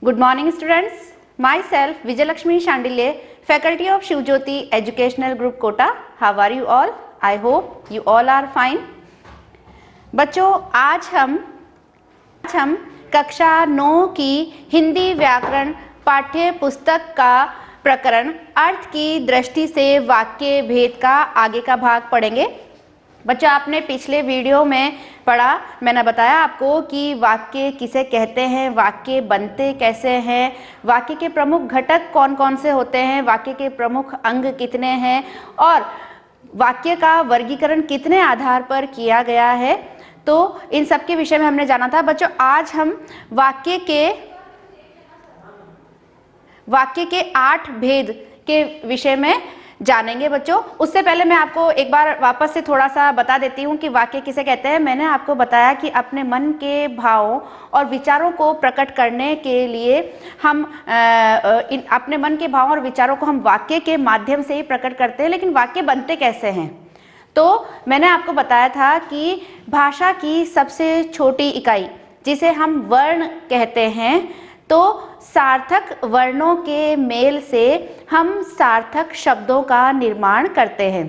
Good morning students. Myself Vijayalakshmi Shandilye, faculty of Shivjyoti Educational Group Kota. How are you all? I hope you all are fine. बच्चों आज हम कक्षा 9 की हिंदी व्याकरण पाठ्य पुस्तक का प्रकरण अर्थ की दृष्टि से वाक्य भेद का आगे का भाग पढ़ेंगे। बच्चों आपने पिछले वीडियो में पढ़ा, मैंने बताया आपको कि वाक्य किसे कहते हैं, वाक्य बनते कैसे हैं, वाक्य के प्रमुख घटक कौन कौन से होते हैं, वाक्य के प्रमुख अंग कितने हैं और वाक्य का वर्गीकरण कितने आधार पर किया गया है। तो इन सब के विषय में हमने जाना था। बच्चों आज हम वाक्य के 8 भेद के विषय में जानेंगे। बच्चों उससे पहले मैं आपको एक बार वापस से थोड़ा सा बता देती हूँ कि वाक्य किसे कहते हैं। मैंने आपको बताया कि अपने मन के भावों और विचारों को प्रकट करने के लिए हम अपने मन के भावों और विचारों को हम वाक्य के माध्यम से ही प्रकट करते हैं। लेकिन वाक्य बनते कैसे हैं? तो मैंने आपको बताया था कि भाषा की सबसे छोटी इकाई जिसे हम वर्ण कहते हैं, तो सार्थक वर्णों के मेल से हम सार्थक शब्दों का निर्माण करते हैं।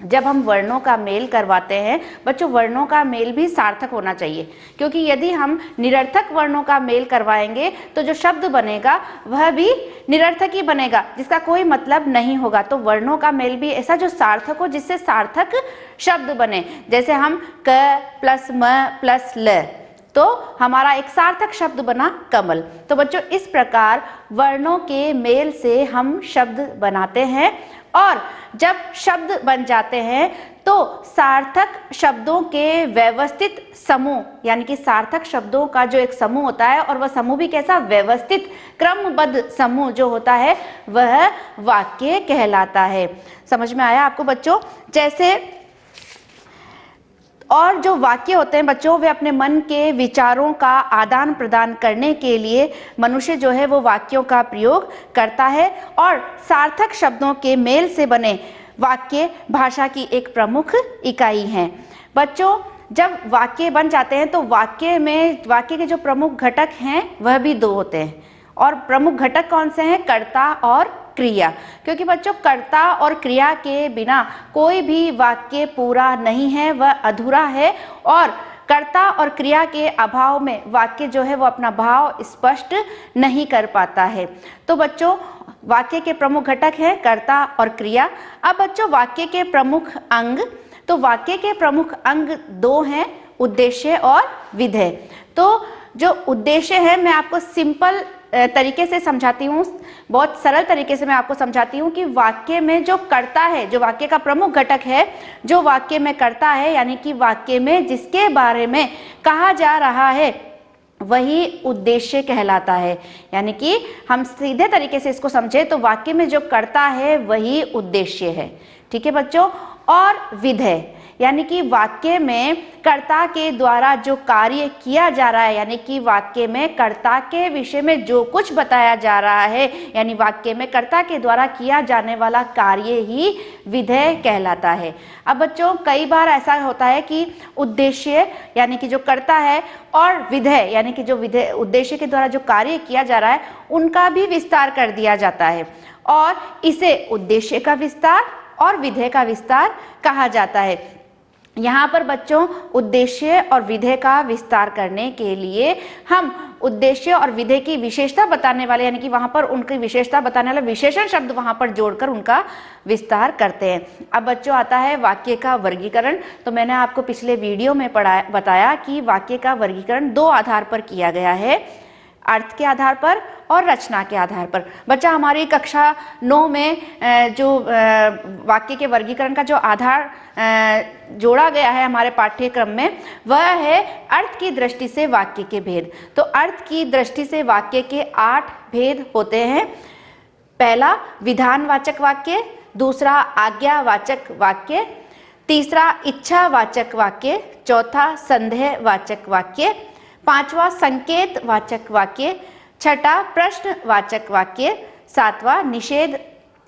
जब हम वर्णों का मेल करवाते हैं बच्चों, वर्णों का मेल भी सार्थक होना चाहिए, क्योंकि यदि हम निरर्थक वर्णों का मेल करवाएंगे तो जो शब्द बनेगा वह भी निरर्थक ही बनेगा, जिसका कोई मतलब नहीं होगा। तो वर्णों का मेल भी ऐसा जो सार्थक हो, जिससे सार्थक शब्द बने। जैसे हम क प्लस म प्लस ल, तो हमारा एक सार्थक शब्द बना कमल। तो बच्चों इस प्रकार वर्णों के मेल से हम शब्द बनाते हैं और जब शब्द बन जाते हैं तो सार्थक शब्दों के व्यवस्थित समूह, यानी कि सार्थक शब्दों का जो एक समूह होता है और वह समूह भी कैसा, व्यवस्थित क्रमबद्ध समूह जो होता है वह वाक्य कहलाता है। समझ में आया आपको बच्चों? जैसे और जो वाक्य होते हैं बच्चों, वे अपने मन के विचारों का आदान प्रदान करने के लिए मनुष्य जो है वो वाक्यों का प्रयोग करता है और सार्थक शब्दों के मेल से बने वाक्य भाषा की एक प्रमुख इकाई हैं। बच्चों जब वाक्य बन जाते हैं तो वाक्य के जो प्रमुख घटक हैं वह भी 2 होते हैं। और प्रमुख घटक कौन से हैं? कर्ता और क्रिया। क्योंकि बच्चों कर्ता और क्रिया के बिना कोई भी वाक्य पूरा नहीं है, वह अधूरा है। और कर्ता और क्रिया के अभाव में वाक्य जो है वो अपना भाव स्पष्ट नहीं कर पाता है। तो बच्चों वाक्य के प्रमुख घटक हैं कर्ता और क्रिया। अब बच्चों वाक्य के प्रमुख अंग, तो वाक्य के प्रमुख अंग 2 हैं, उद्देश्य और विधेय। तो जो उद्देश्य है मैं आपको सिंपल तरीके से समझाती हूँ, बहुत सरल तरीके से मैं आपको समझाती हूँ कि वाक्य में जो कर्ता है, जो वाक्य का प्रमुख घटक है, जो वाक्य में कर्ता है, यानी कि वाक्य में जिसके बारे में कहा जा रहा है वही उद्देश्य कहलाता है। यानी कि हम सीधे तरीके से इसको समझे तो वाक्य में जो कर्ता है वही उद्देश्य है। ठीक है बच्चों? और विधेय यानी कि वाक्य में कर्ता के द्वारा जो कार्य किया जा रहा है, यानी कि वाक्य में कर्ता के विषय में जो कुछ बताया जा रहा है, यानी वाक्य में कर्ता के द्वारा किया जाने वाला कार्य ही विधेय कहलाता है। अब बच्चों कई बार ऐसा होता है कि उद्देश्य यानी कि जो कर्ता है और विधेय यानी कि जो विधेय उद्देश्य के द्वारा जो कार्य किया जा रहा है उनका भी विस्तार कर दिया जाता है और इसे उद्देश्य का विस्तार और विधेय का विस्तार कहा जाता है। यहाँ पर बच्चों उद्देश्य और विधेय का विस्तार करने के लिए हम उद्देश्य और विधेय की विशेषता बताने वाले, यानी कि वहाँ पर उनकी विशेषता बताने वाले विशेषण शब्द वहाँ पर जोड़कर उनका विस्तार करते हैं। अब बच्चों आता है वाक्य का वर्गीकरण। तो मैंने आपको पिछले वीडियो में बताया कि वाक्य का वर्गीकरण 2 आधार पर किया गया है, अर्थ के आधार पर और रचना के आधार पर। बच्चा हमारी कक्षा 9 में जो वाक्य के वर्गीकरण का जो आधार जोड़ा गया है हमारे पाठ्यक्रम में, वह है अर्थ की दृष्टि से वाक्य के भेद। तो अर्थ की दृष्टि से वाक्य के 8 भेद होते हैं। पहला विधानवाचक वाक्य, दूसरा आज्ञावाचक वाक्य, तीसरा इच्छावाचक वाक्य, चौथा संदेहवाचक वाक्य, 5वां संकेतवाचक वाक्य, 6ठा प्रश्नवाचक वाक्य, 7वां निषेध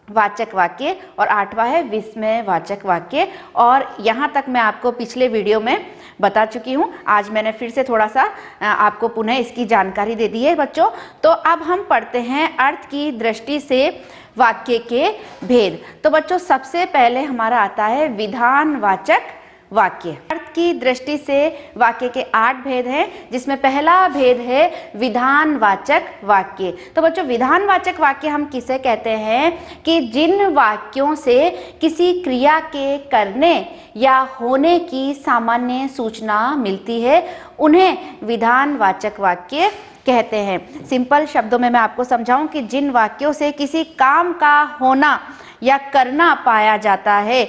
वाचक वाक्य और 8वां है विस्मय वाचक वाक्य। और यहाँ तक मैं आपको पिछले वीडियो में बता चुकी हूँ, आज मैंने फिर से थोड़ा सा आपको पुनः इसकी जानकारी दे दी है बच्चों। तो अब हम पढ़ते हैं अर्थ की दृष्टि से वाक्य के भेद। तो बच्चों सबसे पहले हमारा आता है विधानवाचक वाक्य। अर्थ की दृष्टि से वाक्य के 8 भेद हैं, जिसमें पहला भेद है विधानवाचक वाक्य। तो बच्चों विधानवाचक वाक्य हम किसे कहते हैं कि जिन वाक्यों से किसी क्रिया के करने या होने की सामान्य सूचना मिलती है, उन्हें विधानवाचक वाक्य कहते हैं। सिंपल शब्दों में मैं आपको समझाऊं कि जिन वाक्यों से किसी काम का होना या करना पाया जाता है,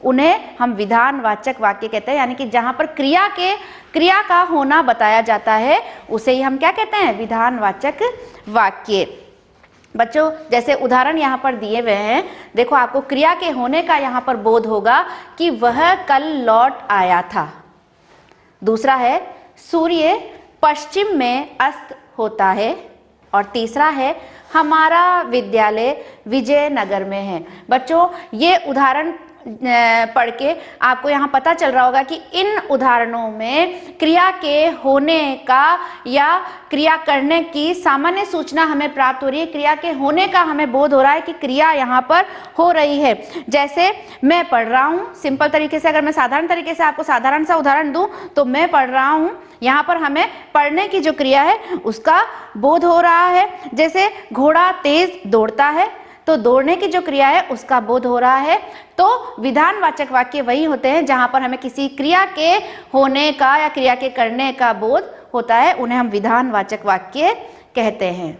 उन्हें हम विधानवाचक वाक्य कहते हैं। यानी कि जहां पर क्रिया का होना बताया जाता है, उसे ही हम क्या कहते हैं, विधानवाचक वाक्य। बच्चों जैसे उदाहरण यहाँ पर दिए हुए हैं, देखो आपको क्रिया के होने का यहाँ पर बोध होगा कि वह कल लौट आया था। दूसरा है सूर्य पश्चिम में अस्त होता है। और तीसरा है हमारा विद्यालय विजयनगर में है। बच्चों ये उदाहरण पढ़ के आपको यहाँ पता चल रहा होगा कि इन उदाहरणों में क्रिया के होने का या क्रिया करने की सामान्य सूचना हमें प्राप्त हो रही है। क्रिया के होने का हमें बोध हो रहा है कि क्रिया यहाँ पर हो रही है। जैसे मैं पढ़ रहा हूँ, सिंपल तरीके से अगर मैं साधारण तरीके से आपको साधारण सा उदाहरण दूं तो मैं पढ़ रहा हूँ, यहाँ पर हमें पढ़ने की जो क्रिया है उसका बोध हो रहा है। जैसे घोड़ा तेज दौड़ता है, तो दौड़ने की जो क्रिया है उसका बोध हो रहा है। तो विधानवाचक वाक्य वही होते हैं जहां पर हमें किसी क्रिया के होने का या क्रिया के करने का बोध होता है, उन्हें हम विधानवाचक वाक्य कहते हैं।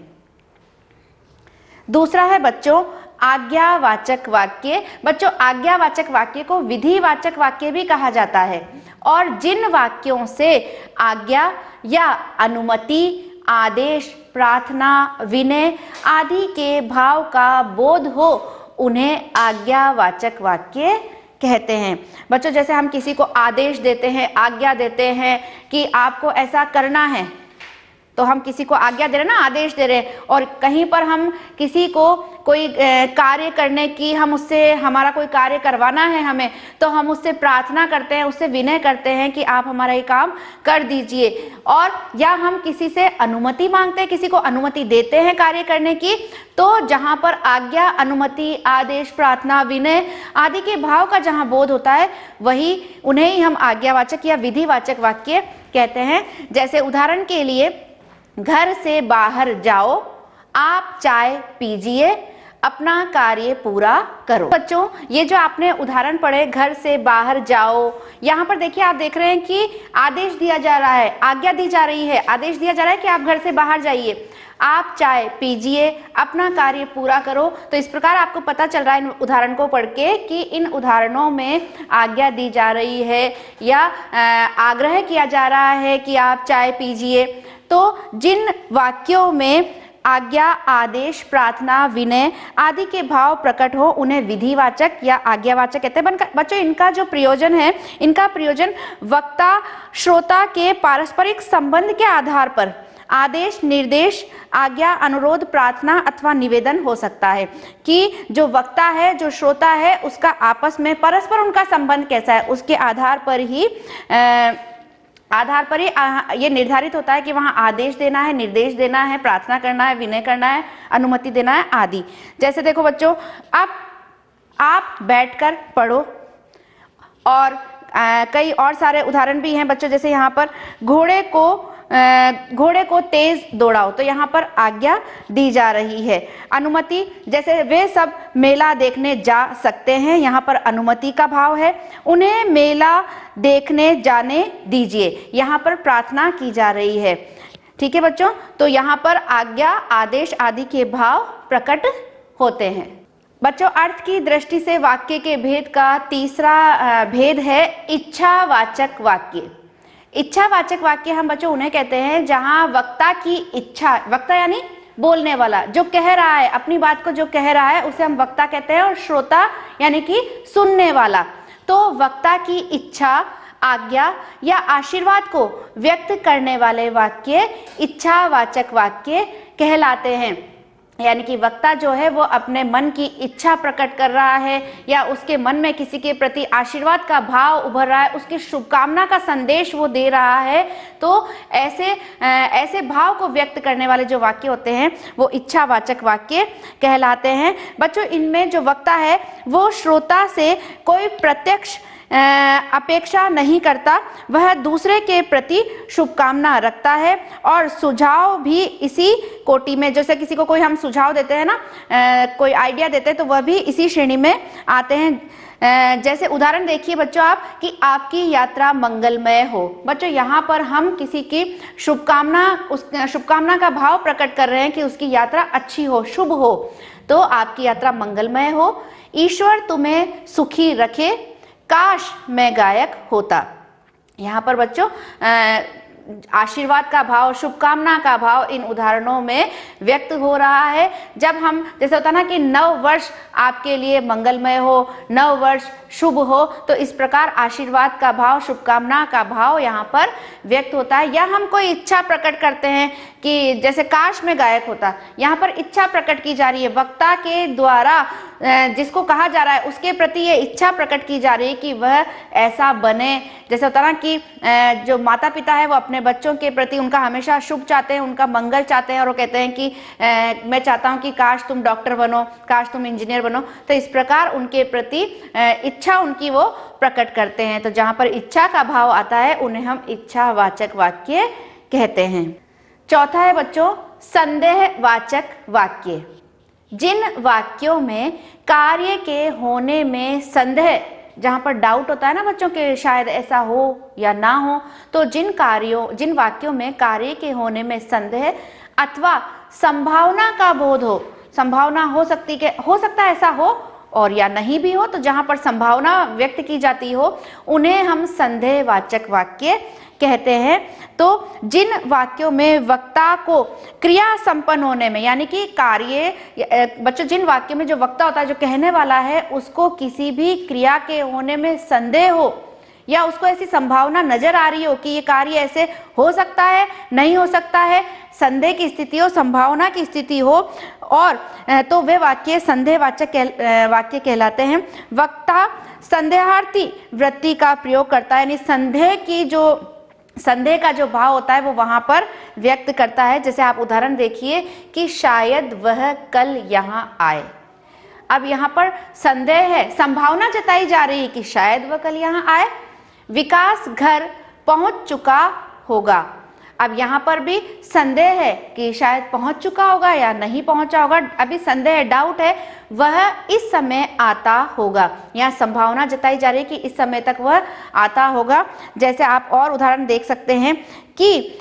दूसरा है बच्चों आज्ञावाचक वाक्य। बच्चों आज्ञावाचक वाक्य को विधिवाचक वाक्य भी कहा जाता है। और जिन वाक्यों से आज्ञा या अनुमति, आदेश, प्रार्थना, विनय आदि के भाव का बोध हो, उन्हें आज्ञावाचक वाक्य कहते हैं। बच्चों जैसे हम किसी को आदेश देते हैं, आज्ञा देते हैं कि आपको ऐसा करना है, तो हम किसी को आज्ञा दे रहे हैं ना, आदेश दे रहे हैं। और कहीं पर हम किसी को कोई कार्य करने की, हम उससे हमारा कोई कार्य करवाना है हमें, तो हम उससे प्रार्थना करते हैं, उससे विनय करते हैं कि आप हमारा ये काम कर दीजिए। और या हम किसी से अनुमति मांगते हैं, किसी को अनुमति देते हैं कार्य करने की, तो जहां पर आज्ञा, अनुमति, आदेश, प्रार्थना, विनय आदि के भाव का जहां बोध होता है, वही उन्हें ही हम आज्ञावाचक या विधिवाचक वाक्य कहते हैं। जैसे उदाहरण के लिए घर से बाहर जाओ, आप चाय पीजिए, अपना कार्य पूरा करो। बच्चों ये जो आपने उदाहरण पढ़े घर से बाहर जाओ, यहाँ पर देखिए आप देख रहे हैं कि आदेश दिया जा रहा है, आज्ञा दी जा रही है, आदेश दिया जा रहा है कि आप घर से बाहर जाइए, आप चाय पीजिए, अपना कार्य पूरा करो। तो इस प्रकार आपको पता चल रहा है इन उदाहरण को पढ़ के कि इन उदाहरणों में आज्ञा दी जा रही है या आग्रह किया जा रहा है कि आप चाय पीजिए। तो जिन वाक्यों में आज्ञा, आदेश, प्रार्थना, विनय आदि के भाव प्रकट हो, उन्हें विधिवाचक या आज्ञावाचक कहते हैं। बच्चों इनका जो प्रयोजन है, इनका प्रयोजन वक्ता श्रोता के पारस्परिक संबंध के आधार पर आदेश, निर्देश, आज्ञा, अनुरोध, प्रार्थना अथवा निवेदन हो सकता है। कि जो वक्ता है, जो श्रोता है, उसका आपस में परस्पर उनका संबंध कैसा है, उसके आधार पर ही ये निर्धारित होता है कि वहाँ आदेश देना है, निर्देश देना है, प्रार्थना करना है, विनय करना है, अनुमति देना है आदि। जैसे देखो बच्चों, अब आप बैठकर पढ़ो। और कई और सारे उदाहरण भी हैं बच्चों। जैसे यहाँ पर घोड़े को तेज दौड़ाओ, तो यहाँ पर आज्ञा दी जा रही है। अनुमति, जैसे वे सब मेला देखने जा सकते हैं, यहाँ पर अनुमति का भाव है। उन्हें मेला देखने जाने दीजिए, यहाँ पर प्रार्थना की जा रही है। ठीक है बच्चों, तो यहाँ पर आज्ञा, आदेश आदि के भाव प्रकट होते हैं। बच्चों अर्थ की दृष्टि से वाक्य के भेद का तीसरा भेद है इच्छावाचक वाक्य। इच्छावाचक वाक्य हम बच्चों उन्हें कहते हैं जहां वक्ता की इच्छा, वक्ता यानी बोलने वाला, जो कह रहा है, अपनी बात को जो कह रहा है उसे हम वक्ता कहते हैं। और श्रोता यानी कि सुनने वाला। तो वक्ता की इच्छा, आज्ञा या आशीर्वाद को व्यक्त करने वाले वाक्य इच्छावाचक वाक्य कहलाते हैं। यानी कि वक्ता जो है वो अपने मन की इच्छा प्रकट कर रहा है या उसके मन में किसी के प्रति आशीर्वाद का भाव उभर रहा है, उसकी शुभकामना का संदेश वो दे रहा है, तो ऐसे भाव को व्यक्त करने वाले जो वाक्य होते हैं वो इच्छावाचक वाक्य कहलाते हैं। बच्चों, इनमें जो वक्ता है वो श्रोता से कोई प्रत्यक्ष अपेक्षा नहीं करता, वह दूसरे के प्रति शुभकामना रखता है और सुझाव भी इसी कोटि में, जैसे किसी को कोई हम सुझाव देते हैं ना, कोई आइडिया देते हैं, तो वह भी इसी श्रेणी में आते हैं। जैसे उदाहरण देखिए बच्चों आप, कि आपकी यात्रा मंगलमय हो। बच्चों, यहाँ पर हम किसी की शुभकामना का भाव प्रकट कर रहे हैं कि उसकी यात्रा अच्छी हो, शुभ हो। तो आपकी यात्रा मंगलमय हो, ईश्वर तुम्हें सुखी रखे, काश मैं गायक होता। यहाँ पर बच्चों आशीर्वाद का भाव, शुभकामना का भाव इन उदाहरणों में व्यक्त हो रहा है। जब हम, जैसे होता ना कि नव वर्ष आपके लिए मंगलमय हो, नव वर्ष शुभ हो, तो इस प्रकार आशीर्वाद का भाव, शुभकामना का भाव यहाँ पर व्यक्त होता है। या हम कोई इच्छा प्रकट करते हैं कि जैसे काश में गायक होता, यहाँ पर इच्छा प्रकट की जा रही है, वक्ता के द्वारा जिसको कहा जा रहा है उसके प्रति ये इच्छा प्रकट की जा रही है कि वह ऐसा बने। जैसे होता ना कि जो माता पिता है वो अपने बच्चों के प्रति उनका हमेशा शुभ चाहते हैं, उनका मंगल चाहते हैं, और वो कहते हैं कि मैं चाहता हूँ कि काश तुम डॉक्टर बनो, काश तुम इंजीनियर बनो। तो इस प्रकार उनके प्रति इच्छा उनकी वो प्रकट करते हैं। तो जहाँ पर इच्छा का भाव आता है उन्हें हम इच्छावाचक वाक्य कहते हैं। चौथा है बच्चों संदेहवाचक वाक्य। जिन वाक्यों में कार्य के होने में संदेह, जहाँ पर डाउट होता है ना बच्चों के शायद ऐसा हो या ना हो, तो जिन वाक्यों में कार्य के होने में संदेह अथवा संभावना का बोध हो, संभावना हो सकता है ऐसा हो और या नहीं भी हो, तो जहाँ पर संभावना व्यक्त की जाती हो उन्हें हम संदेहवाचक वाक्य कहते हैं। तो जिन वाक्यों में वक्ता को क्रिया संपन्न होने में, यानी कि बच्चों जिन वाक्यों में जो वक्ता होता है, जो कहने वाला है, उसको किसी भी क्रिया के होने में संदेह हो या उसको ऐसी संभावना नजर आ रही हो कि ये कार्य ऐसे हो सकता है, नहीं हो सकता है, संदेह की स्थिति हो, संभावना की स्थिति हो, और तो वे वाक्य संदेहवाचक वाक्य कहलाते हैं। वक्ता संदेहार्थी वृत्ति का प्रयोग करता है, यानी संदेह का जो भाव होता है वो वहां पर व्यक्त करता है। जैसे आप उदाहरण देखिए कि शायद वह कल यहाँ आए। अब यहाँ पर संदेह है, संभावना जताई जा रही है कि शायद वह कल यहाँ आए। विकास घर पहुंच चुका होगा। अब यहाँ पर भी संदेह है कि शायद पहुंच चुका होगा या नहीं पहुंचा होगा, अभी संदेह है, डाउट है, वह इस समय आता होगा। यहाँ संभावना जताई जा रही है कि इस समय तक वह आता होगा। जैसे आप और उदाहरण देख सकते हैं कि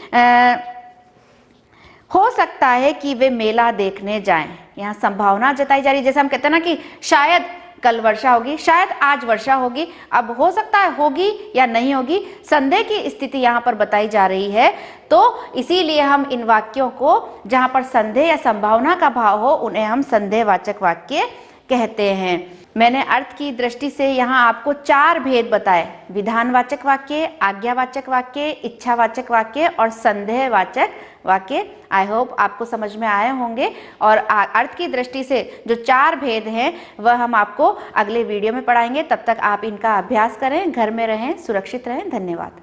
हो सकता है कि वे मेला देखने जाएं। यहाँ संभावना जताई जा रही है। जैसे हम कहते हैं ना कि शायद कल वर्षा होगी, शायद आज वर्षा होगी, अब हो सकता है होगी या नहीं होगी, संदेह की स्थिति यहाँ पर बताई जा रही है। तो इसीलिए हम इन वाक्यों को जहाँ पर संदेह या संभावना का भाव हो उन्हें हम संदेहवाचक वाक्य कहते हैं। मैंने अर्थ की दृष्टि से यहाँ आपको 4 भेद बताए: विधानवाचक वाक्य, आज्ञावाचक वाक्य, इच्छावाचक वाक्य और संदेहवाचक वाक्य। आई होप आपको समझ में आए होंगे। और अर्थ की दृष्टि से जो 4 भेद हैं वह हम आपको अगले वीडियो में पढ़ाएंगे। तब तक आप इनका अभ्यास करें, घर में रहें, सुरक्षित रहें। धन्यवाद।